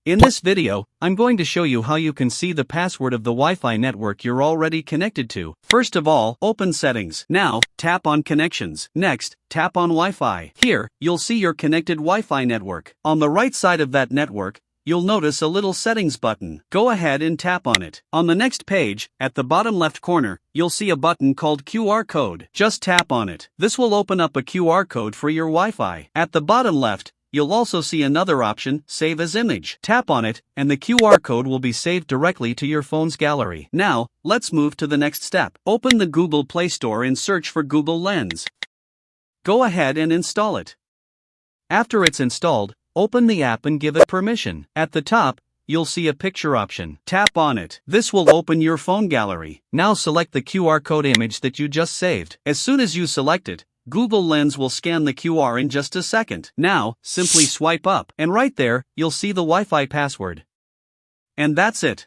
In this video, I'm going to show you how you can see the password of the Wi-Fi network you're already connected to. First of all, open Settings. Now, tap on Connections. Next, tap on Wi-Fi. Here, you'll see your connected Wi-Fi network. On the right side of that network, you'll notice a little Settings button. Go ahead and tap on it. On the next page, at the bottom left corner, you'll see a button called QR code. Just tap on it. This will open up a QR code for your Wi-Fi. At the bottom left, you'll also see another option, Save as Image. Tap on it, and the QR code will be saved directly to your phone's gallery. Now, let's move to the next step. Open the Google Play Store and search for Google Lens. Go ahead and install it. After it's installed, open the app and give it permission. At the top, you'll see a picture option. Tap on it. This will open your phone gallery. Now select the QR code image that you just saved. As soon as you select it, Google Lens will scan the QR in just a second. Now, simply swipe up, and right there, you'll see the Wi-Fi password. And that's it.